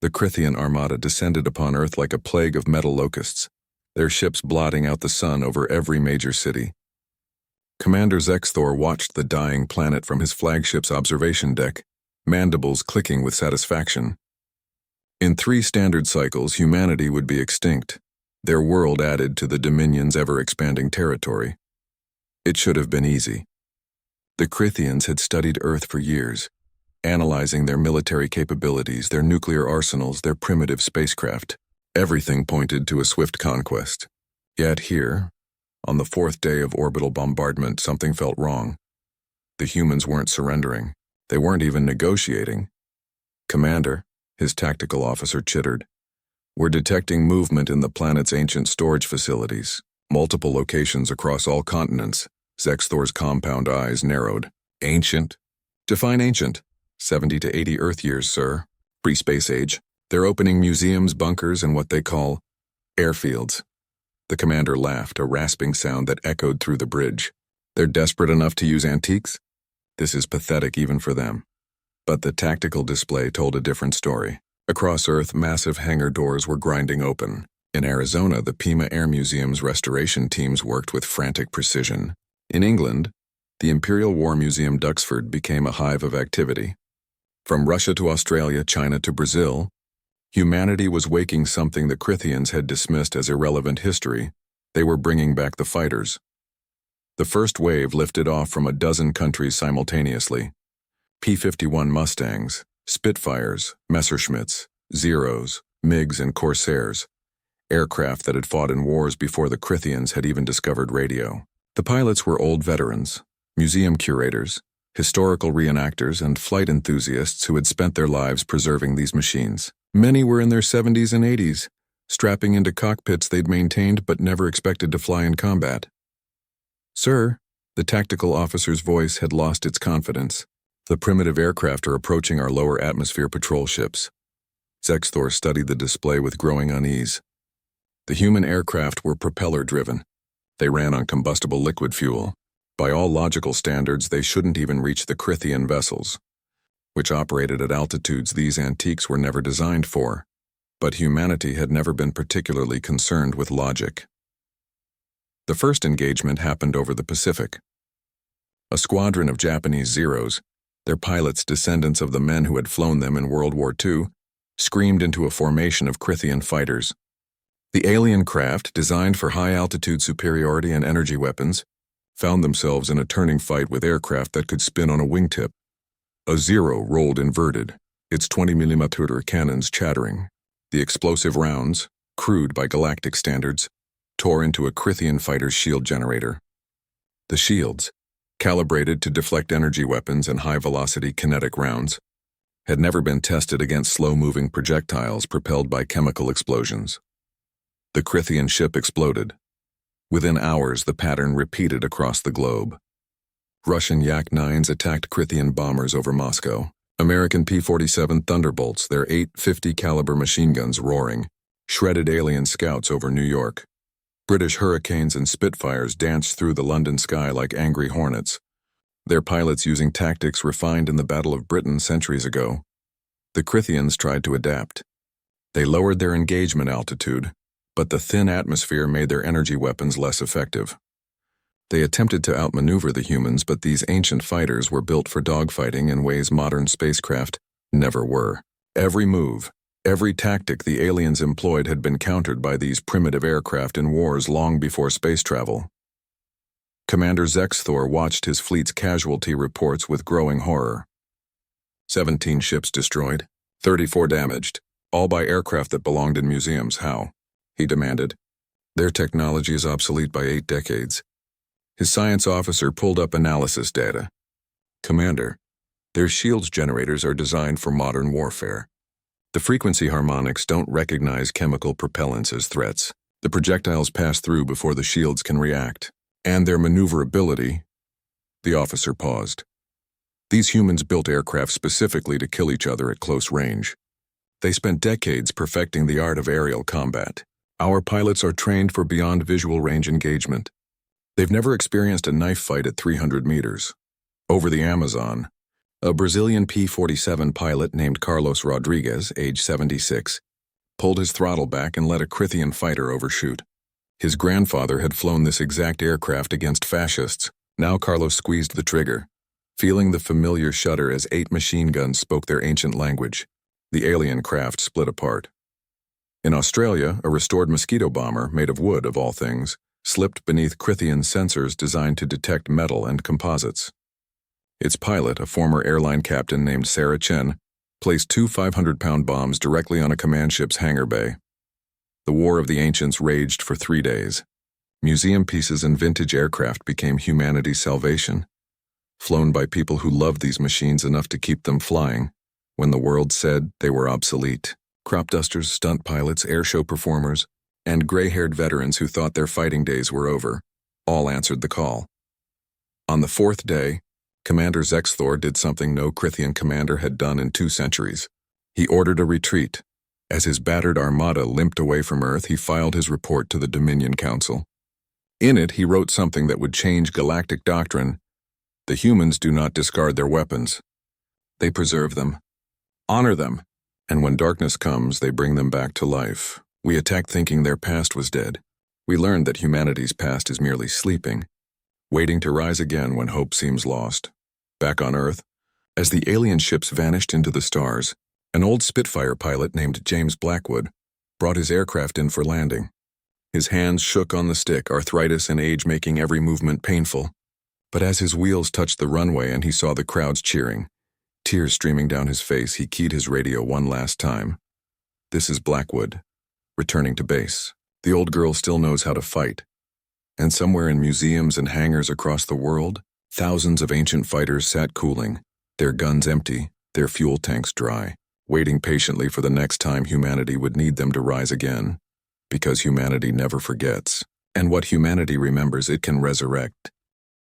The Crithian armada descended upon Earth like a plague of metal locusts, their ships blotting out the sun over every major city. Commander Zexthor watched the dying planet from his flagship's observation deck, mandibles clicking with satisfaction. In 3 standard cycles, humanity would be extinct, their world added to the Dominion's ever-expanding territory. It should have been easy. The Crithians had studied Earth for years, analyzing their military capabilities, their nuclear arsenals, their primitive spacecraft. Everything pointed to a swift conquest. Yet here, on the 4th day of orbital bombardment, something felt wrong. The humans weren't surrendering. They weren't even negotiating. "Commander," his tactical officer chittered, "we're detecting movement in the planet's ancient storage facilities, multiple locations across all continents." Zexthor's compound eyes narrowed. "Ancient? Define ancient." 70 to 80 Earth years, sir. Pre-space age. They're opening museums, bunkers, and what they call airfields. The commander laughed, a rasping sound that echoed through the bridge. "They're desperate enough to use antiques? This is pathetic even for them." But the tactical display told a different story. Across Earth, massive hangar doors were grinding open. In Arizona, the Pima Air Museum's restoration teams worked with frantic precision. In England, the Imperial War Museum Duxford became a hive of activity. From Russia to Australia, China to Brazil, humanity was waking something the Crithians had dismissed as irrelevant history. They were bringing back the fighters. The first wave lifted off from a dozen countries simultaneously. P-51 Mustangs, Spitfires, Messerschmitts, Zeros, MiGs, and Corsairs, aircraft that had fought in wars before the Crithians had even discovered radio. The pilots were old veterans, museum curators, historical reenactors, and flight enthusiasts who had spent their lives preserving these machines. Many were in their 70s and 80s, strapping into cockpits they'd maintained but never expected to fly in combat. "Sir," the tactical officer's voice had lost its confidence. "The primitive aircraft are approaching our lower atmosphere patrol ships." Zexthor studied the display with growing unease. The human aircraft were propeller-driven. They ran on combustible liquid fuel. By all logical standards, they shouldn't even reach the Crithian vessels, which operated at altitudes these antiques were never designed for. But humanity had never been particularly concerned with logic. The first engagement happened over the Pacific. A squadron of Japanese Zeros, their pilots descendants of the men who had flown them in World War II, screamed into a formation of Crithian fighters. The alien craft, designed for high-altitude superiority and energy weapons, found themselves in a turning fight with aircraft that could spin on a wingtip. A Zero rolled inverted, its 20mm cannons chattering. The explosive rounds, crude by galactic standards, tore into a Crithian fighter's shield generator. The shields, calibrated to deflect energy weapons and high-velocity kinetic rounds, had never been tested against slow-moving projectiles propelled by chemical explosions. The Crithian ship exploded. Within hours, the pattern repeated across the globe. Russian Yak-9s attacked Crithian bombers over Moscow. American P-47 Thunderbolts, their 850 caliber machine guns roaring, shredded alien scouts over New York. British Hurricanes and Spitfires danced through the London sky like angry hornets, their pilots using tactics refined in the Battle of Britain centuries ago. The Crithians tried to adapt. They lowered their engagement altitude, but the thin atmosphere made their energy weapons less effective. They attempted to outmaneuver the humans, but these ancient fighters were built for dogfighting in ways modern spacecraft never were. Every move, every tactic the aliens employed had been countered by these primitive aircraft in wars long before space travel. Commander Zexthor watched his fleet's casualty reports with growing horror. 17 ships destroyed, 34 damaged, all by aircraft that belonged in museums. How? He demanded. Their technology is obsolete by 8 decades. His science officer pulled up analysis data. "Commander, their shields generators are designed for modern warfare. The frequency harmonics don't recognize chemical propellants as threats. The projectiles pass through before the shields can react. And their maneuverability..." The officer paused. "These humans built aircraft specifically to kill each other at close range. They spent decades perfecting the art of aerial combat. Our pilots are trained for beyond visual range engagement. They've never experienced a knife fight at 300 meters. Over the Amazon, A Brazilian P-47 pilot named Carlos Rodrigues, age 76, pulled his throttle back and let a Crithian fighter overshoot. His grandfather had flown this exact aircraft against fascists. Now Carlos squeezed the trigger, feeling the familiar shudder as 8 machine guns spoke their ancient language. The alien craft split apart. In Australia, a restored mosquito bomber, made of wood of all things, slipped beneath Crithian sensors designed to detect metal and composites. Its pilot, a former airline captain named Sarah Chen, placed 2 500-pound bombs directly on a command ship's hangar bay. The War of the Ancients raged for 3 days. Museum pieces and vintage aircraft became humanity's salvation, flown by people who loved these machines enough to keep them flying when the world said they were obsolete. Crop dusters, stunt pilots, airshow performers, and gray-haired veterans who thought their fighting days were over, all answered the call. On the 4th day, Commander Zexthor did something no Crithian commander had done in 2 centuries. He ordered a retreat. As his battered armada limped away from Earth, he filed his report to the Dominion Council. In it, he wrote something that would change galactic doctrine. The humans do not discard their weapons. They preserve them, honor them, and when darkness comes, they bring them back to life. We attacked thinking their past was dead. We learned that humanity's past is merely sleeping, waiting to rise again when hope seems lost. Back on Earth, as the alien ships vanished into the stars, an old Spitfire pilot named James Blackwood brought his aircraft in for landing. His hands shook on the stick, arthritis and age making every movement painful. But as his wheels touched the runway and he saw the crowds cheering, tears streaming down his face, he keyed his radio one last time. This is Blackwood, returning to base. The old girl still knows how to fight. And somewhere in museums and hangars across the world, thousands of ancient fighters sat cooling, their guns empty, their fuel tanks dry, waiting patiently for the next time humanity would need them to rise again. Because humanity never forgets, and what humanity remembers it can resurrect.